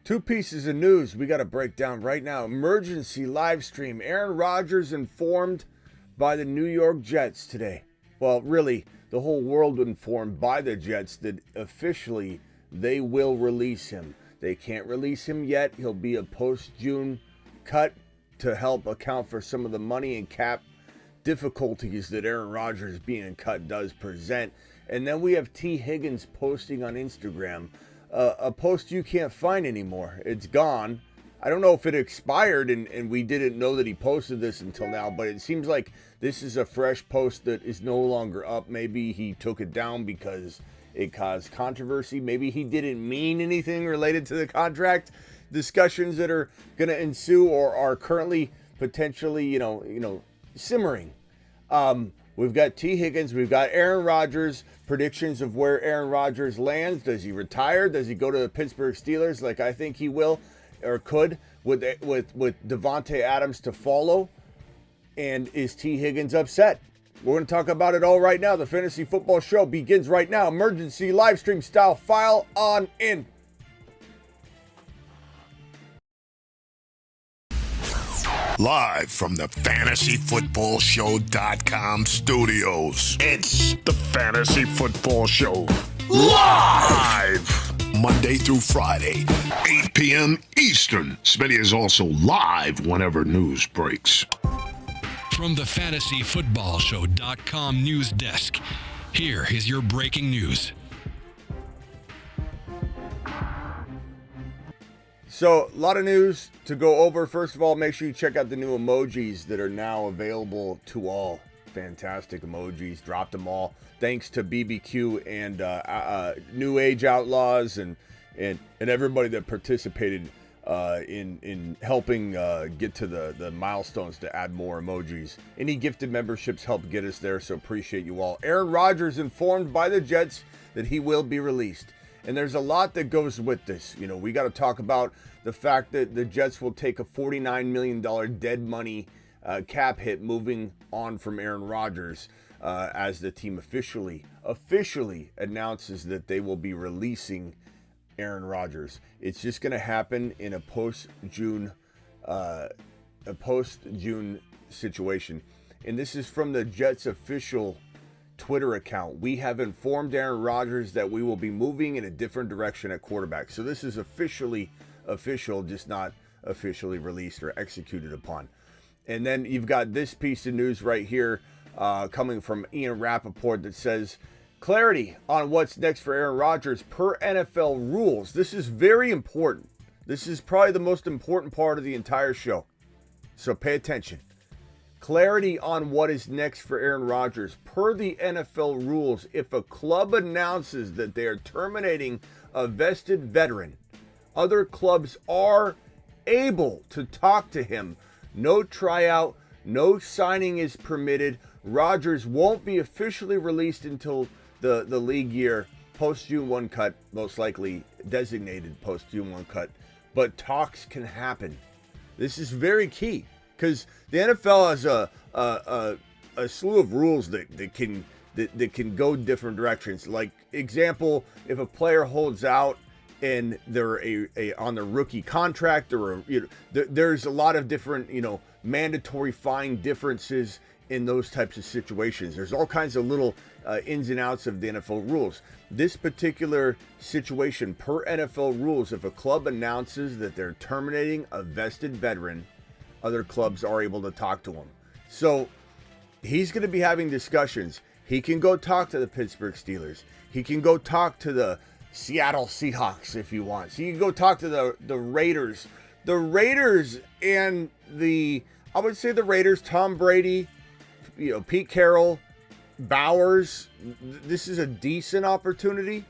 Two pieces of news we got to break down right now. Emergency live stream. Aaron Rodgers informed by the New York Jets today. Well, really, the whole world informed by the Jets that officially they will release him. They can't release him yet. He'll be a post-June cut to help account for some of the money and cap difficulties that Aaron Rodgers being cut does present. And then we have T. Higgins posting on Instagram a post you can't find anymore. It's gone. I don't know if it expired and we didn't know that he posted this until now, but it seems like this is a fresh post that is no longer up. Maybe he took it down because it caused controversy. Maybe he didn't mean anything related to the contract discussions that are going to ensue or are currently potentially, simmering. We've got T. Higgins. We've got Aaron Rodgers. Predictions of where Aaron Rodgers lands. Does he retire? Does he go to the Pittsburgh Steelers like I think he will or could with Davante Adams to follow? And is T. Higgins upset? We're going to talk about it all right now. The Fantasy Football Show begins right now. Emergency live stream style. File on in. Live from the FantasyFootballShow.com studios. It's the Fantasy Football Show. Live! Monday through Friday, 8 p.m. Eastern. Smitty is also live whenever news breaks. From the FantasyFootballShow.com news desk, here is your breaking news. So, a lot of news to go over. First of all, make sure you check out the new emojis that are now available to all. Fantastic emojis. Dropped them all. Thanks to BBQ and New Age Outlaws and everybody that participated in helping get to the milestones to add more emojis. Any gifted memberships help get us there, so appreciate you all. Aaron Rodgers informed by the Jets that he will be released. And there's a lot that goes with this. We got to talk about the fact that the Jets will take a $49 million dead money cap hit moving on from Aaron Rodgers as the team officially announces that they will be releasing Aaron Rodgers. It's just going to happen in a post-June situation. And this is from the Jets official Twitter account. We have informed Aaron Rodgers that we will be moving in a different direction at quarterback. So this is official, just not officially released or executed upon. And then you've got this piece of news right here coming from Ian Rappaport that says, clarity on what's next for Aaron Rodgers per NFL rules. This is very important. This is probably the most important part of the entire show. So pay attention. Clarity on what is next for Aaron Rodgers. Per the NFL rules, if a club announces that they are terminating a vested veteran, other clubs are able to talk to him. No tryout, no signing is permitted. Rodgers won't be officially released until the league year, post-June 1 cut, most likely designated post-June 1 cut. But talks can happen. This is very key. Because the NFL has a slew of rules that can go different directions. Like example, if a player holds out and they're on the rookie contract, or there's a lot of different mandatory fine differences in those types of situations. There's all kinds of little ins and outs of the NFL rules. This particular situation, per NFL rules, if a club announces that they're terminating a vested veteran, other clubs are able to talk to him. So he's going to be having discussions. He can go talk to the Pittsburgh Steelers. He can go talk to the Seattle Seahawks if he wants. He can go talk to the Raiders. The Raiders and I would say the Raiders, Tom Brady, Pete Carroll, Bowers. This is a decent opportunity,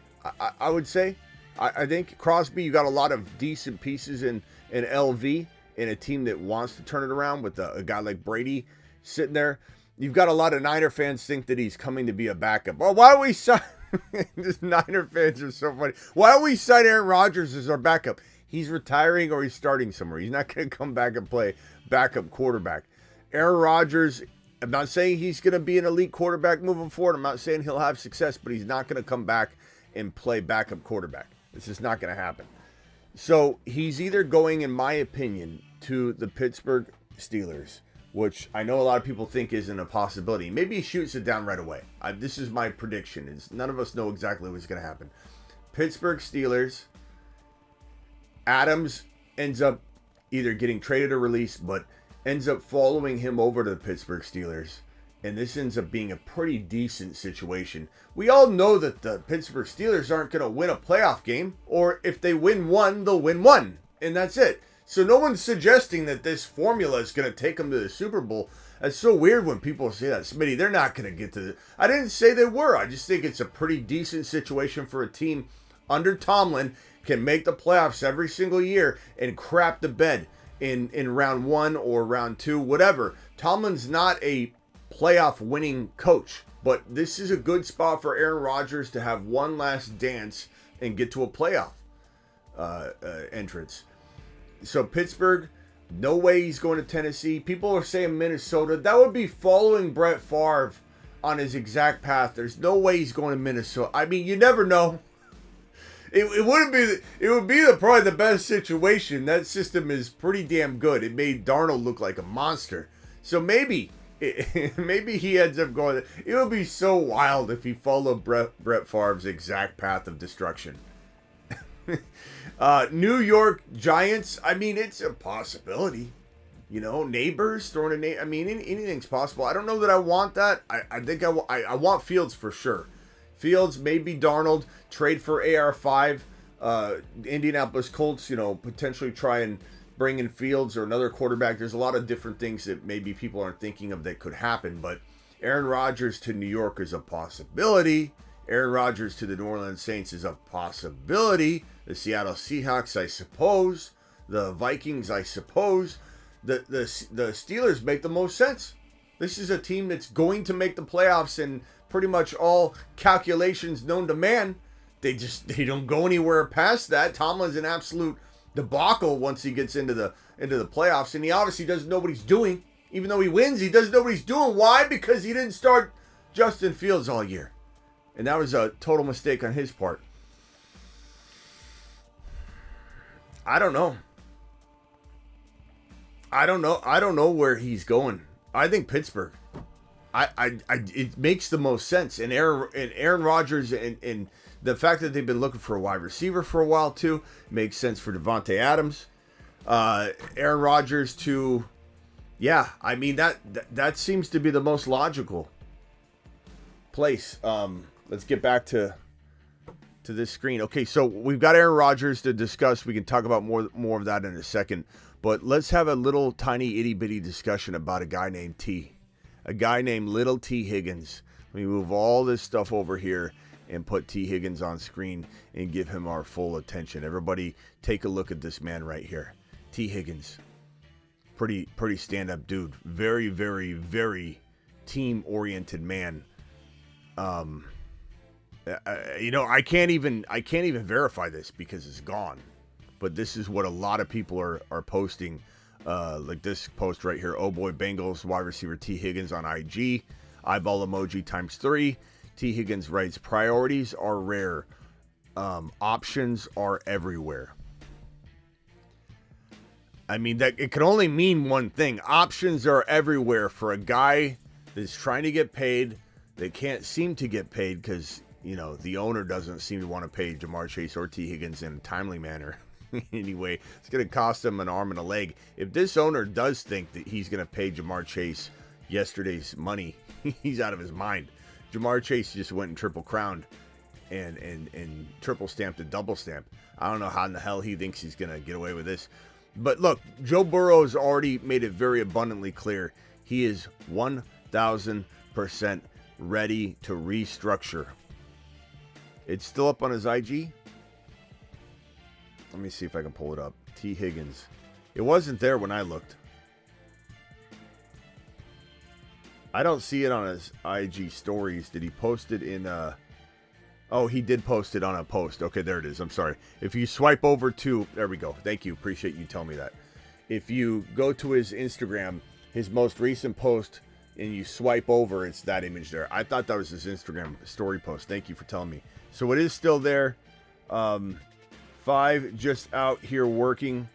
I would say. I think Crosby, you got a lot of decent pieces in LV. In a team that wants to turn it around with a guy like Brady sitting there. You've got a lot of Niner fans think that he's coming to be a backup. Well, why don't we sign... Just Niner fans are so funny. Why don't we sign Aaron Rodgers as our backup? He's retiring or he's starting somewhere. He's not going to come back and play backup quarterback. Aaron Rodgers, I'm not saying he's going to be an elite quarterback moving forward. I'm not saying he'll have success, but he's not going to come back and play backup quarterback. It's just not going to happen. So he's either going, in my opinion, to the Pittsburgh Steelers, which I know a lot of people think isn't a possibility. Maybe he shoots it down right away. This is my prediction. None of us know exactly what's going to happen. Pittsburgh Steelers. Adams ends up either getting traded or released, but ends up following him over to the Pittsburgh Steelers. And this ends up being a pretty decent situation. We all know that the Pittsburgh Steelers aren't going to win a playoff game, or if they win one, they'll win one. And that's it. So no one's suggesting that this formula is going to take them to the Super Bowl. That's so weird when people say that. Smitty, they're not going to get to the... I didn't say they were. I just think it's a pretty decent situation for a team under Tomlin, can make the playoffs every single year and crap the bed in round 1 or round 2, whatever. Tomlin's not a playoff winning coach, but this is a good spot for Aaron Rodgers to have one last dance and get to a playoff entrance. So Pittsburgh, no way he's going to Tennessee. People are saying Minnesota. That would be following Brett Favre on his exact path. There's no way he's going to Minnesota. I mean, you never know. It wouldn't be. It would be probably the best situation. That system is pretty damn good. It made Darnold look like a monster. So maybe he ends up going. It would be so wild if he followed Brett Favre's exact path of destruction. New York Giants. I mean, it's a possibility. You know, neighbors throwing a name. I mean, anything's possible. I don't know that I want that. I think I want Fields for sure. Fields, maybe Darnold, trade for AR5. Indianapolis Colts, potentially try and bring in Fields or another quarterback. There's a lot of different things that maybe people aren't thinking of that could happen. But Aaron Rodgers to New York is a possibility. Aaron Rodgers to the New Orleans Saints is a possibility. The Seattle Seahawks, I suppose. The Vikings, I suppose. The Steelers make the most sense. This is a team that's going to make the playoffs in pretty much all calculations known to man. They don't go anywhere past that. Tomlin's an absolute debacle once he gets into the playoffs, and he obviously doesn't know what he's doing. Even though he wins, he doesn't know what he's doing. Why? Because he didn't start Justin Fields all year. And that was a total mistake on his part. I don't know. I don't know where he's going. I think Pittsburgh. It makes the most sense. And Aaron Rodgers and the fact that they've been looking for a wide receiver for a while too makes sense for Devontae Adams. Aaron Rodgers to, yeah, I mean that seems to be the most logical place. Let's get back to this screen. Okay, so we've got Aaron Rodgers to discuss. We can talk about more of that in a second. But let's have a little tiny itty bitty discussion about a guy named T. A guy named Little T. Higgins. Let me move all this stuff over here and put T. Higgins on screen and give him our full attention. Everybody take a look at this man right here. T. Higgins. Pretty stand-up dude. Very, very, very team-oriented man. I can't even verify this because it's gone. But this is what a lot of people are posting. Like this post right here. Oh boy, Bengals wide receiver T. Higgins on IG. Eyeball emoji ×3. T. Higgins writes, priorities are rare. Options are everywhere. I mean, that it can only mean one thing. Options are everywhere for a guy that's trying to get paid. They can't seem to get paid because, the owner doesn't seem to want to pay Jamar Chase or T. Higgins in a timely manner. Anyway, it's going to cost him an arm and a leg. If this owner does think that he's going to pay Jamar Chase yesterday's money, he's out of his mind. Jamar Chase just went and triple crowned and triple stamped and double stamped. I don't know how in the hell he thinks he's going to get away with this. But look, Joe Burrow has already made it very abundantly clear. He is 1,000% ready to restructure. It's still up on his IG. Let me see if I can pull it up. T. Higgins. It wasn't there when I looked. I don't see it on his IG stories. Did he post it in Oh, he did post it on a post. Okay, there it is. I'm sorry. If you swipe over to... There we go. Thank you. Appreciate you telling me that. If you go to his Instagram, his most recent post, and you swipe over, it's that image there. I thought that was his Instagram story post. Thank you for telling me. So it is still there. 5, just out here working.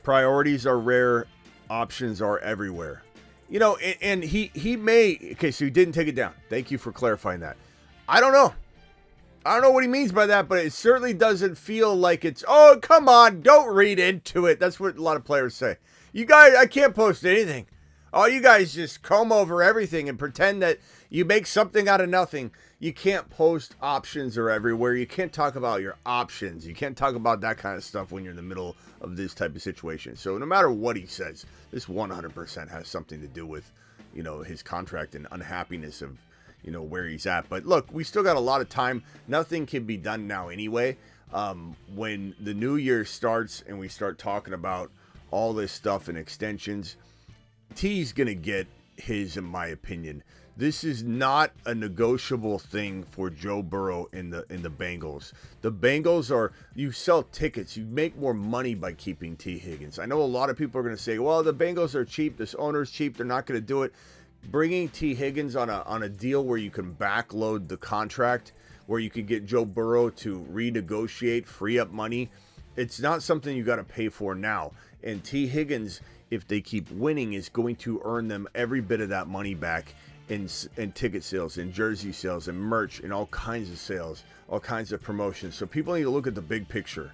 Priorities are rare. Options are everywhere. You know, and he may... Okay, so he didn't take it down. Thank you for clarifying that. I don't know. I don't know what he means by that, but it certainly doesn't feel like it's, oh, come on, don't read into it. That's what a lot of players say. You guys, I can't post anything. Oh, you guys just comb over everything and pretend that you make something out of nothing. You can't post options are everywhere. You can't talk about your options. You can't talk about that kind of stuff when you're in the middle of this type of situation. So no matter what he says, this 100% has something to do with, you know, his contract and unhappiness of, you know, where he's at. But look, we still got a lot of time. Nothing can be done now anyway. When the new year starts and we start talking about all this stuff and extensions, T's going to get his, in my opinion. This is not a negotiable thing for Joe Burrow in the Bengals. The Bengals are, you sell tickets, you make more money by keeping T. Higgins. I know a lot of people are going to say, well, the Bengals are cheap, this owner's cheap, they're not going to do it. Bringing T. Higgins on a deal where you can backload the contract, where you can get Joe Burrow to renegotiate, free up money, it's not something you got to pay for now. And T. Higgins, if they keep winning, is going to earn them every bit of that money back in ticket sales, in jersey sales, and merch, and all kinds of sales, all kinds of promotions. So people need to look at the big picture.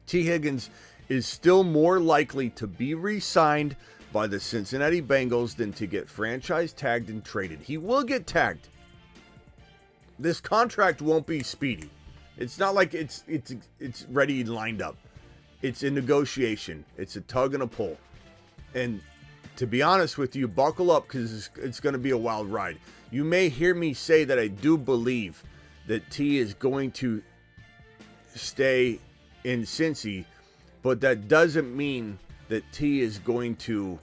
T. Higgins is still more likely to be re-signed by the Cincinnati Bengals than to get franchise tagged and traded. He will get tagged. This contract won't be speedy. It's not like it's ready and lined up. It's in negotiation. It's a tug and a pull. And to be honest with you, buckle up, because it's going to be a wild ride. You may hear me say that I do believe that T is going to stay in Cincy, but that doesn't mean that T is going to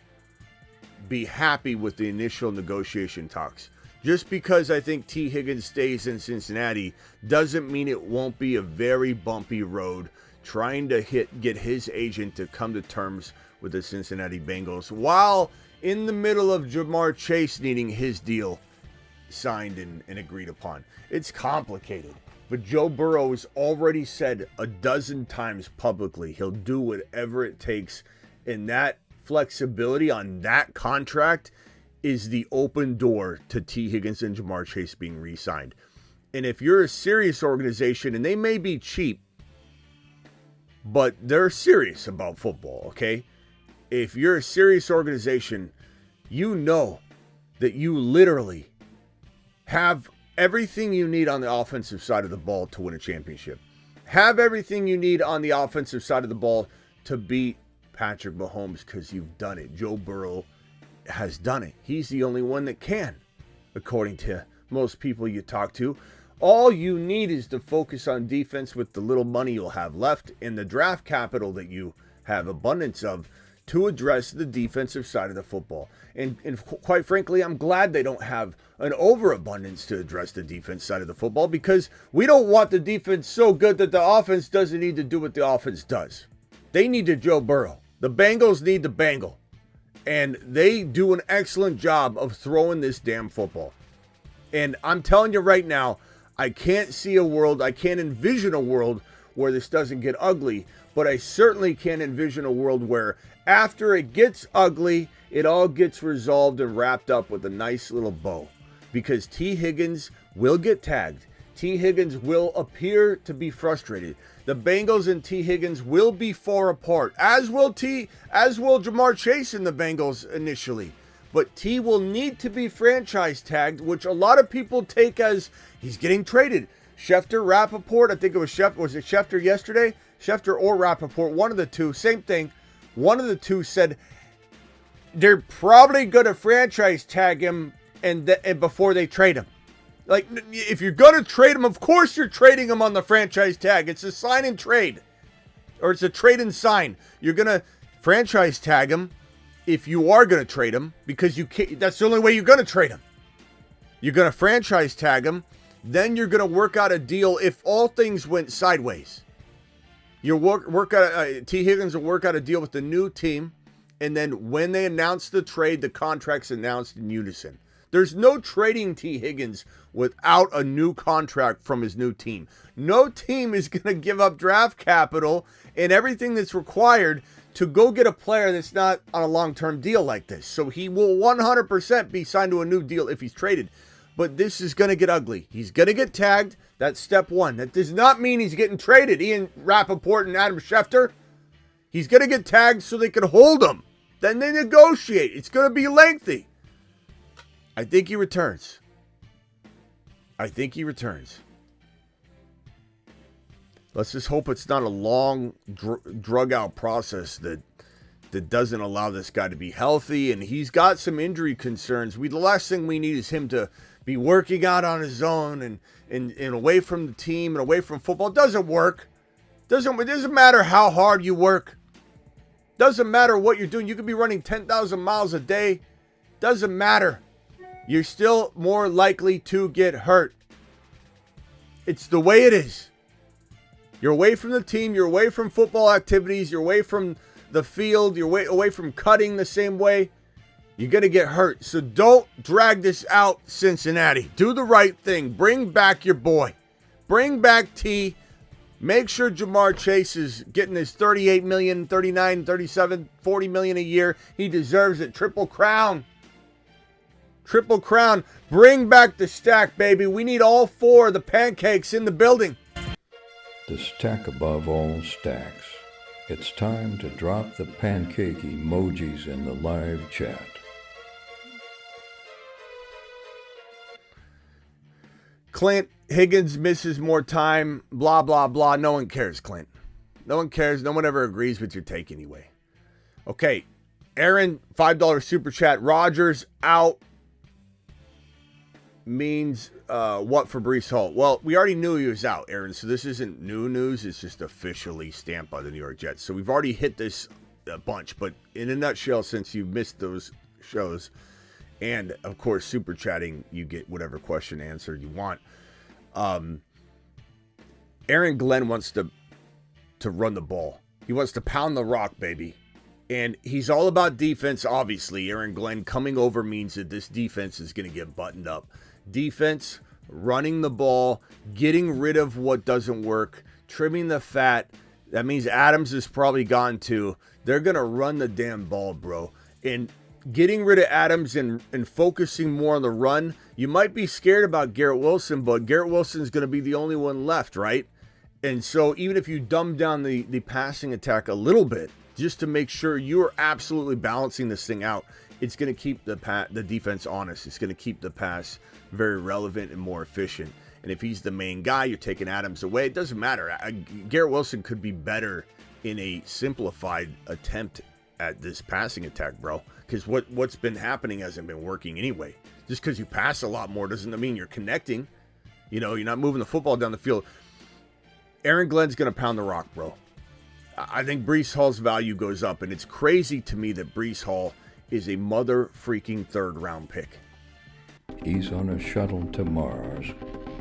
be happy with the initial negotiation talks. Just because I think T. Higgins stays in Cincinnati doesn't mean it won't be a very bumpy road trying to get his agent to come to terms with the Cincinnati Bengals while in the middle of Jamar Chase needing his deal signed and agreed upon. It's complicated, but Joe Burrow has already said a dozen times publicly he'll do whatever it takes, and that flexibility on that contract is the open door to T. Higgins and Jamar Chase being re-signed. And if you're a serious organization, and they may be cheap, but they're serious about football, okay? If you're a serious organization, you know that you literally have everything you need on the offensive side of the ball to win a championship. Have everything you need on the offensive side of the ball to beat Patrick Mahomes, because you've done it. Joe Burrow has done it. He's the only one that can, according to most people you talk to. All you need is to focus on defense with the little money you'll have left and the draft capital that you have abundance of to address the defensive side of the football. And quite frankly, I'm glad they don't have an overabundance to address the defense side of the football, because we don't want the defense so good that the offense doesn't need to do what the offense does. They need to Joe Burrow. The Bengals need to Bengal. And they do an excellent job of throwing this damn football. And I'm telling you right now, I can't see a world, I can't envision a world where this doesn't get ugly, but I certainly can't envision a world where after it gets ugly, it all gets resolved and wrapped up with a nice little bow. Because T. Higgins will get tagged. T. Higgins will appear to be frustrated. The Bengals and T. Higgins will be far apart, as will Jamar Chase and the Bengals initially. But T will need to be franchise tagged, which a lot of people take as he's getting traded. Schefter, Rappaport, I think it was Schefter. Was it Schefter yesterday? Schefter or Rappaport, one of the two, same thing. One of the two said they're probably going to franchise tag him and before they trade him. Like, if you're going to trade him, of course you're trading him on the franchise tag. It's a sign and trade. Or it's a trade and sign. You're going to franchise tag him if you are going to trade him, because you can't, that's the only way you're going to trade him. You're going to franchise tag him. Then you're going to work out a deal if all things went sideways. You T. Higgins will work out a deal with the new team. And then when they announce the trade, the contract's announced in unison. There's no trading T. Higgins without a new contract from his new team. No team is going to give up draft capital and everything that's required to go get a player that's not on a long-term deal like this. So he will 100% be signed to a new deal if he's traded. But this is going to get ugly. He's going to get tagged. That's step one. That does not mean he's getting traded. Ian Rappaport and Adam Schefter. He's going to get tagged so they can hold him. Then they negotiate. It's going to be lengthy. I think he returns. Let's just hope it's not a long, drug-out process that doesn't allow this guy to be healthy. And he's got some injury concerns. The last thing we need is him to be working out on his own and away from the team and away from football. It doesn't work. It doesn't matter how hard you work. Doesn't matter what you're doing. You could be running 10,000 miles a day. Doesn't matter. You're still more likely to get hurt. It's the way it is. You're away from the team. You're away from football activities. You're away from the field. You're away from cutting the same way. You're going to get hurt. So don't drag this out, Cincinnati. Do the right thing. Bring back your boy. Bring back T. Make sure Jamar Chase is getting his $38 million, $39, $37, $40 million a year. He deserves it. Triple crown. Triple crown. Bring back the stack, baby. We need all four of the pancakes in the building. The stack above all stacks. It's time to drop the pancake emojis in the live chat. Clint, Higgins misses more time, blah, blah, blah. No one cares, Clint. No one cares. No one ever agrees with your take anyway. Okay, Aaron, $5 super chat. Rodgers out means what for Breece Hall? Well, we already knew he was out, Aaron, so this isn't new news. It's just officially stamped by the New York Jets. So we've already hit this a bunch, but in a nutshell, since you missed those shows, and of course, super chatting, you get whatever question answered you want. Aaron Glenn wants to run the ball. He wants to pound the rock, baby. And he's all about defense, obviously. Aaron Glenn coming over means that this defense is going to get buttoned up. Defense, running the ball, getting rid of what doesn't work, trimming the fat. That means Adams is probably gone too. They're going to run the damn ball, bro. And getting rid of Adams and focusing more on the run, you might be scared about Garrett Wilson, but Garrett Wilson's going to be the only one left, right? And so even if you dumb down the passing attack a little bit, just to make sure you're absolutely balancing this thing out, it's going to keep the defense honest. It's going to keep the pass very relevant and more efficient. And if he's the main guy, you're taking Adams away. It doesn't matter. Garrett Wilson could be better in a simplified attempt at this passing attack, bro. Because what's been happening hasn't been working anyway. Just because you pass a lot more doesn't mean you're connecting. You know, you're not moving the football down the field. Aaron Glenn's going to pound the rock, bro. I think Breece Hall's value goes up, and it's crazy to me that Breece Hall is a mother-freaking third-round pick. He's on a shuttle to Mars.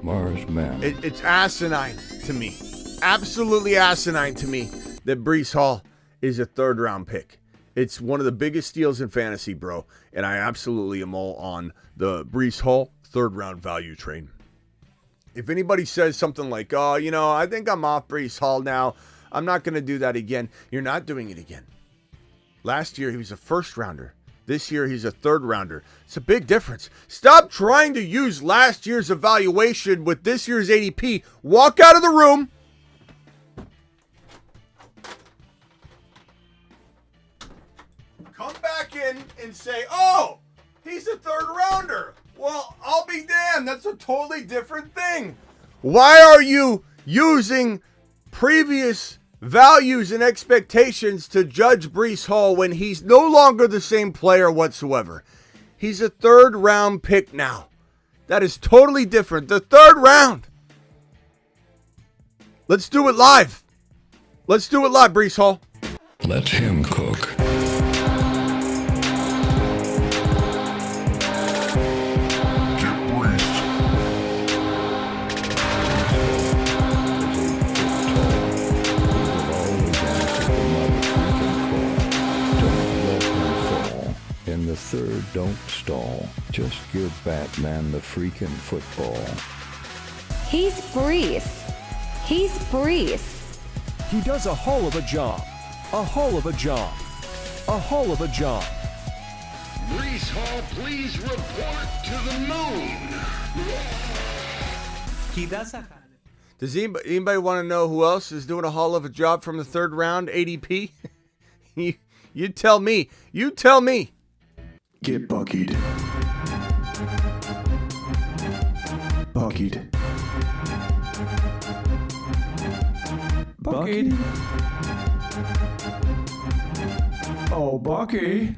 Mars man. It's asinine to me. Absolutely asinine to me that Breece Hall is a third-round pick. It's one of the biggest steals in fantasy, bro, and I absolutely am all on the Breece Hall third-round value train. If anybody says something like, oh, you know, I think I'm off Breece Hall now, I'm not going to do that again, you're not doing it again. Last year, he was a first-rounder. This year, he's a third-rounder. It's a big difference. Stop trying to use last year's evaluation with this year's ADP. Walk out of the room. Come back in and say, oh, he's a third-rounder. Well, I'll be damned. That's a totally different thing. Why are you using previous values and expectations to judge Breece Hall when he's no longer the same player whatsoever? He's a third-round pick now. That is totally different. The third round. Let's do it live. Let's do it live, Breece Hall. Let him cook. In the third, don't stall. Just give Batman the freaking football. He's Brees. He's Brees. He does a hull of a job. A hull of a job. A hull of a job. Brees Hall, please report to the moon. He does a Does anybody want to know who else is doing a hell of a job from the third round ADP? you tell me. You tell me. Get buckied. Buckied. Buckied. Oh, Bucky.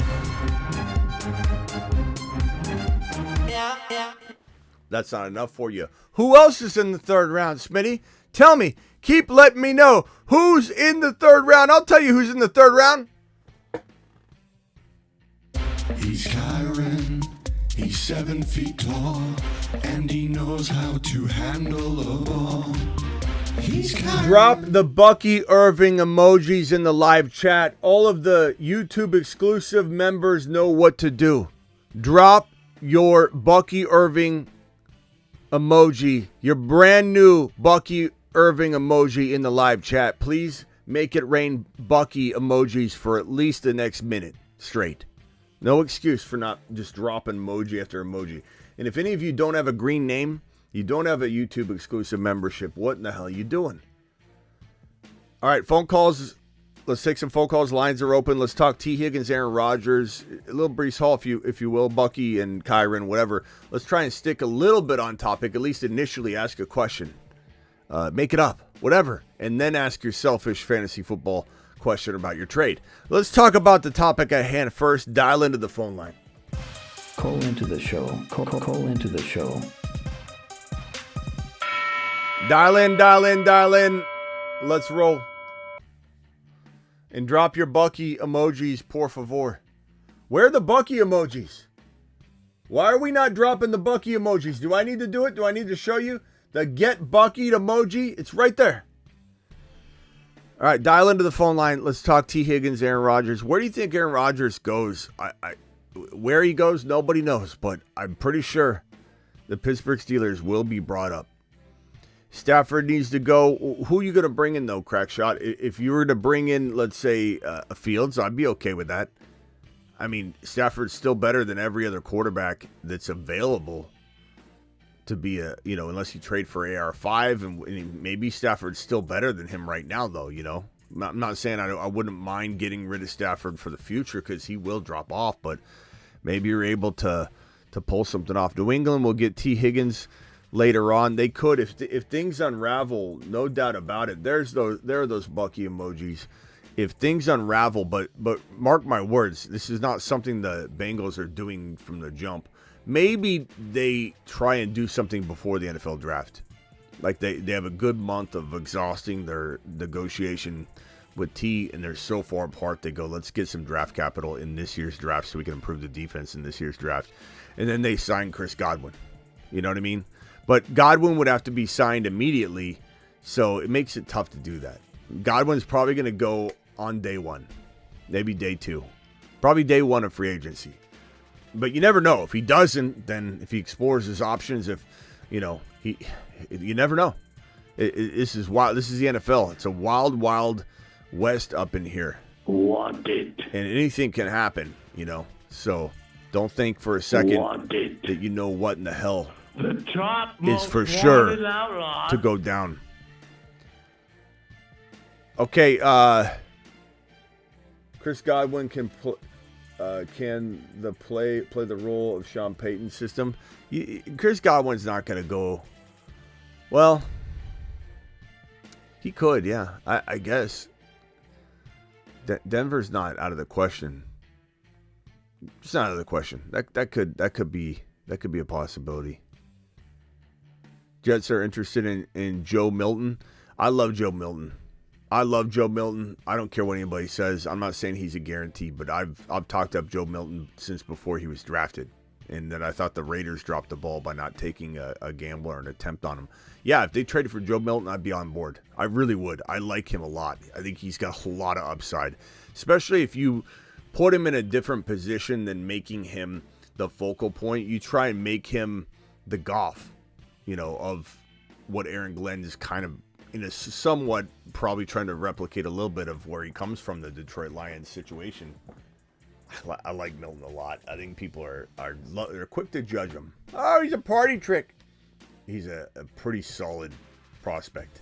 That's not enough for you. Who else is in the third round, Smitty? Tell me. Keep letting me know who's in the third round. I'll tell you who's in the third round. He's Kyron. He's 7 feet tall. And he knows how to handle a ball. He's Kyron. Drop the Bucky Irving emojis in the live chat. All of the YouTube exclusive members know what to do. Drop your Bucky Irving emoji, your brand new Bucky Irving emoji in the live chat. Please make it rain Bucky emojis for at least the next minute straight. No excuse for not just dropping emoji after emoji. And if any of you don't have a green name, you don't have a YouTube exclusive membership, what in the hell are you doing? All right, phone calls. Let's take some phone calls. Lines are open. Let's talk T. Higgins, Aaron Rodgers, a little Brees Hall, if you will, Bucky and Kyron, whatever. Let's try and stick a little bit on topic, at least initially ask a question. Make it up, whatever, and then ask your selfish fantasy football question about your trade. Let's talk about the topic at hand first. Dial into the phone line. Call into the show. Call into the show. Dial in. Let's roll. And drop your Bucky emojis, por favor. Where are the Bucky emojis? Why are we not dropping the Bucky emojis? Do I need to do it? Do I need to show you the Get Buckied emoji? It's right there. All right, dial into the phone line. Let's talk T. Higgins, Aaron Rodgers. Where do you think Aaron Rodgers goes? Where he goes, nobody knows, but I'm pretty sure the Pittsburgh Steelers will be brought up. Stafford needs to go. Who are you going to bring in, though, Crackshot? If you were to bring in, let's say, a Fields, I'd be okay with that. I mean, Stafford's still better than every other quarterback that's available to be unless you trade for AR5, and maybe Stafford's still better than him right now, though, I'm not saying I wouldn't mind getting rid of Stafford for the future because he will drop off, but maybe you're able to pull something off. New England will get T. Higgins later on. They could if things unravel, no doubt about it. There are those Bucky emojis. If things unravel, but mark my words, this is not something the Bengals are doing from the jump. Maybe they try and do something before the NFL draft. Like they have a good month of exhausting their negotiation with T, and they're so far apart, they go, let's get some draft capital in this year's draft so we can improve the defense in this year's draft. And then they sign Chris Godwin. You know what I mean? But Godwin would have to be signed immediately, so it makes it tough to do that. Godwin's probably going to go on day one, maybe day two, probably day one of free agency. But you never know. If he doesn't, then if he explores his options, you never know. This is wild. This is the NFL. It's a wild, wild west up in here. Wanted. And anything can happen, So don't think for a second that you know what in the hell The top is for sure to go down. Okay, Chris Godwin can play the role of Sean Payton's system. Chris Godwin's not going to go. Well, he could, yeah. I guess. Denver's not out of the question. It's not out of the question. That could be a possibility. Jets are interested in Joe Milton. I love Joe Milton. I don't care what anybody says. I'm not saying he's a guarantee, but I've talked up Joe Milton since before he was drafted, and that I thought the Raiders dropped the ball by not taking a gamble or an attempt on him. Yeah, if they traded for Joe Milton, I'd be on board. I really would. I like him a lot. I think he's got a lot of upside, especially if you put him in a different position than making him the focal point. You try and make him the Goff, of what Aaron Glenn is kind of in a somewhat probably trying to replicate a little bit of where he comes from, the Detroit Lions situation. I like Milton a lot. I think people are quick to judge him. Oh, he's a party trick. He's a pretty solid prospect.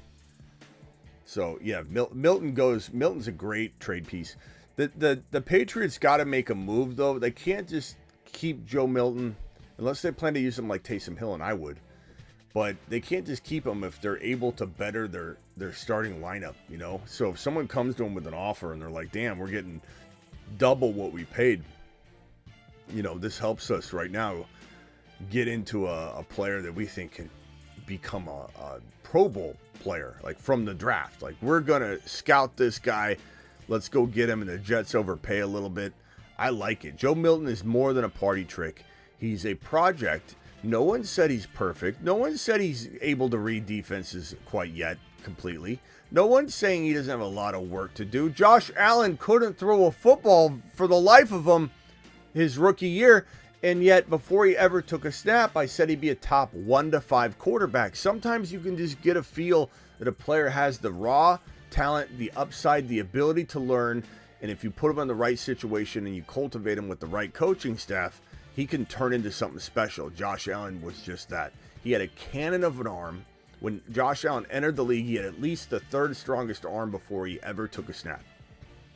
So yeah, Milton's a great trade piece. The Patriots got to make a move though. They can't just keep Joe Milton unless they plan to use him like Taysom Hill, and I would. But they can't just keep him if they're able to better their starting lineup, So if someone comes to them with an offer and they're like, damn, we're getting double what we paid, this helps us right now get into a player that we think can become a Pro Bowl player, like from the draft. Like, we're going to scout this guy. Let's go get him, and the Jets overpay a little bit. I like it. Joe Milton is more than a party trick. He's a project. No one said he's perfect. No one said he's able to read defenses quite yet completely. No one's saying he doesn't have a lot of work to do. Josh Allen couldn't throw a football for the life of him his rookie year, and yet before he ever took a snap, I said he'd be a top 1 to 5 quarterback. Sometimes you can just get a feel that a player has the raw talent, the upside, the ability to learn, and if you put him in the right situation and you cultivate him with the right coaching staff, he can turn into something special. Josh Allen was just that. He had a cannon of an arm. When Josh Allen entered the league, he had at least the 3rd strongest arm before he ever took a snap.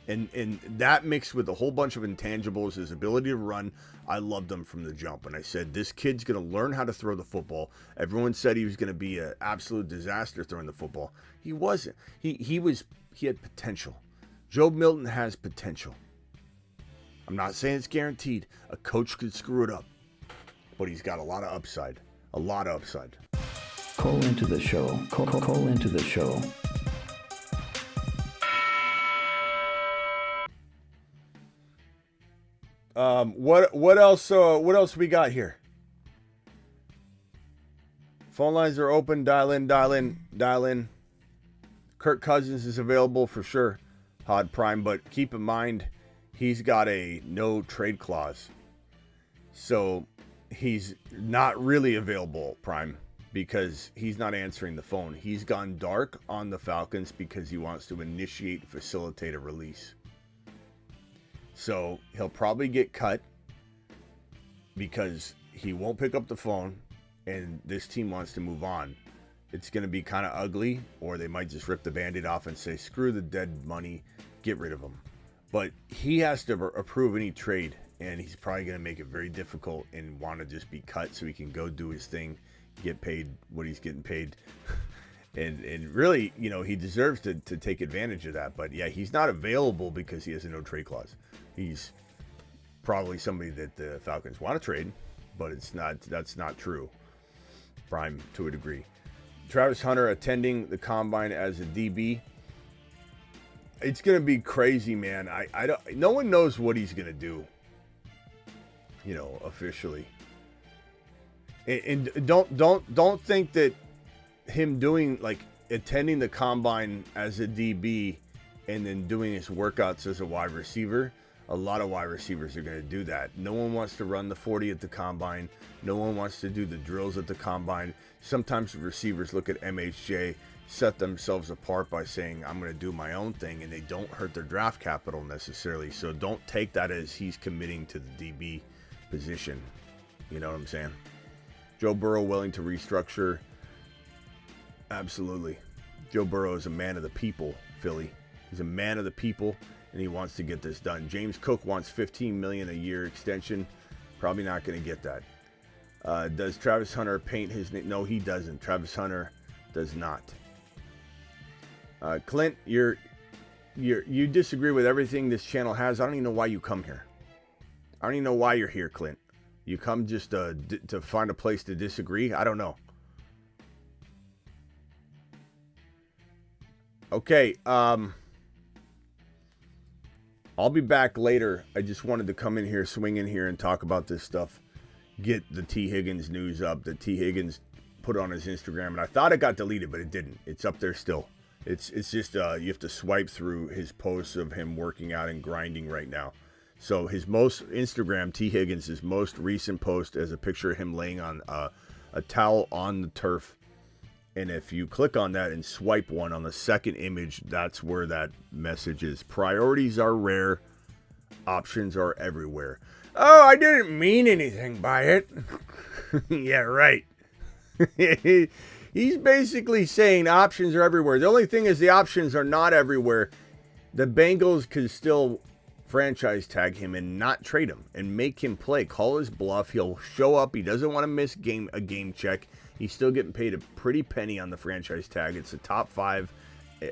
And that mixed with a whole bunch of intangibles, his ability to run, I loved him from the jump. And I said, this kid's going to learn how to throw the football. Everyone said he was going to be an absolute disaster throwing the football. He wasn't. He had potential. Joe Milton has potential. I'm not saying it's guaranteed. A coach could screw it up. But he's got a lot of upside. A lot of upside. Call into the show. Call into the show. What else we got here? Phone lines are open. Dial in. Kirk Cousins is available for sure. Hod Prime, but keep in mind he's got a no trade clause. So he's not really available, Prime, because he's not answering the phone. He's gone dark on the Falcons because he wants to initiate and facilitate a release. So he'll probably get cut because he won't pick up the phone and this team wants to move on. It's going to be kind of ugly, or they might just rip the Band-Aid off and say, screw the dead money, get rid of him. But he has to approve any trade, and he's probably going to make it very difficult and want to just be cut so he can go do his thing, get paid what he's getting paid. and really, he deserves to take advantage of that. But yeah, he's not available because he has a no trade clause. He's probably somebody that the Falcons want to trade, but that's not true. Prime to a degree. Travis Hunter attending the combine as a DB. It's gonna be crazy, man. I don't. No one knows what he's gonna do. Officially. And don't think that him doing attending the combine as a DB and then doing his workouts as a wide receiver. A lot of wide receivers are going to do that. No one wants to run the 40 at the combine. No one wants to do the drills at the combine. Sometimes receivers look at MHJ, set themselves apart by saying, I'm going to do my own thing, and they don't hurt their draft capital necessarily. So don't take that as he's committing to the DB position. You know what I'm saying? Joe Burrow willing to restructure? Absolutely. Joe Burrow is a man of the people, Philly. He's a man of the people, and he wants to get this done. James Cook wants $15 million a year extension. Probably not going to get that. Does Travis Hunter paint his name? No, he doesn't. Travis Hunter does not. Clint, you disagree with everything this channel has. I don't even know why you come here. I don't even know why you're here, Clint. You come just to find a place to disagree? I don't know. Okay, I'll be back later. I just wanted to come in here, swing in here, and talk about this stuff. Get the T. Higgins news up that T. Higgins put on his Instagram, and I thought it got deleted, but it didn't. It's up there still. It's just you have to swipe through his posts of him working out and grinding right now. So his most Instagram, T. Higgins, his most recent post is a picture of him laying on a towel on the turf. And if you click on that and swipe one on the second image, that's where that message is. Priorities are rare. Options are everywhere. Oh, I didn't mean anything by it. Yeah, right. He's basically saying options are everywhere. The only thing is the options are not everywhere. The Bengals could still franchise tag him and not trade him and make him play. Call his bluff. He'll show up. He doesn't want to miss a game check. He's still getting paid a pretty penny on the franchise tag. It's the top 5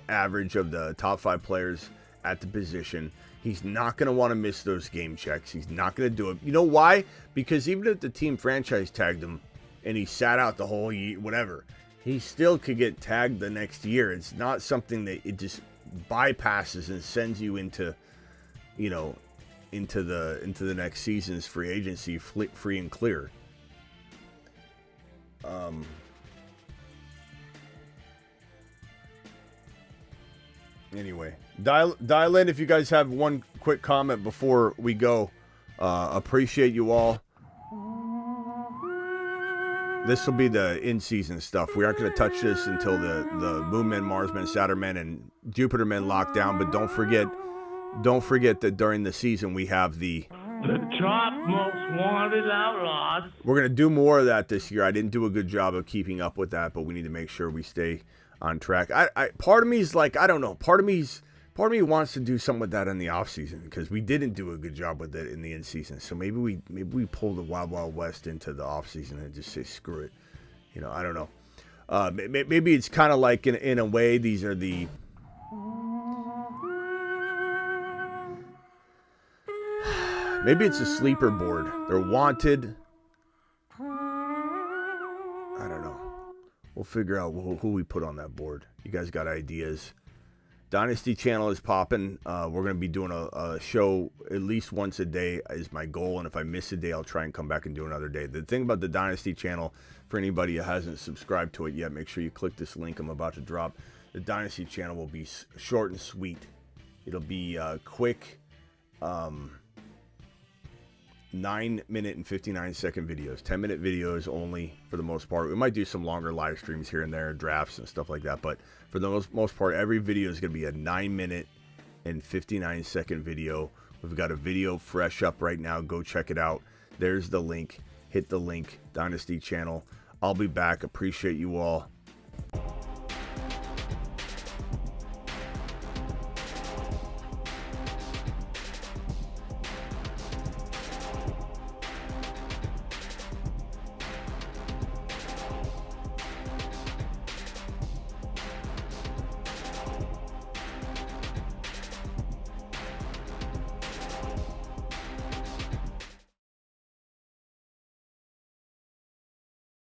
average of the top 5 players at the position. He's not going to want to miss those game checks. He's not going to do it. You know why? Because even if the team franchise tagged him and he sat out the whole year, whatever, he still could get tagged the next year. It's not something that it just bypasses and sends you into, you know, into the next season's free agency free and clear. Anyway, dial in if you guys have one quick comment before we go. Appreciate you all. This will be the in-season stuff. We aren't going to touch this until the Moon Men, Mars Men, Saturn Men, and Jupiter Men lock down. But don't forget that during the season we have the top most wanted outlaws. We're going to do more of that this year. I didn't do a good job of keeping up with that, but we need to make sure we stay on track. Part of me is like, I don't know. Part of me wants to do something with that in the off season because we didn't do a good job with it in the in season. So maybe we pull the Wild Wild West into the off season and just say screw it. You know, I don't know. Maybe it's kind of like in a way these are the maybe it's a sleeper board. They're wanted. I don't know. We'll figure out who we put on that board. You guys got ideas? Dynasty channel is popping. We're going to be doing a show at least once a day is my goal. And if I miss a day, I'll try and come back and do another day. The thing about the Dynasty channel, for anybody who hasn't subscribed to it yet, make sure you click this link I'm about to drop. The Dynasty channel will be short and sweet. It'll be quick. 9-minute and 59-second videos, 10-minute videos only for the most part. We might do some longer live streams here and there, drafts and stuff like that, but for the most part, every video is going to be a 9-minute and 59-second video. We've got a video fresh up right now. Go check it out. There's the link. Hit the link, Dynasty channel. I'll be back. Appreciate you all.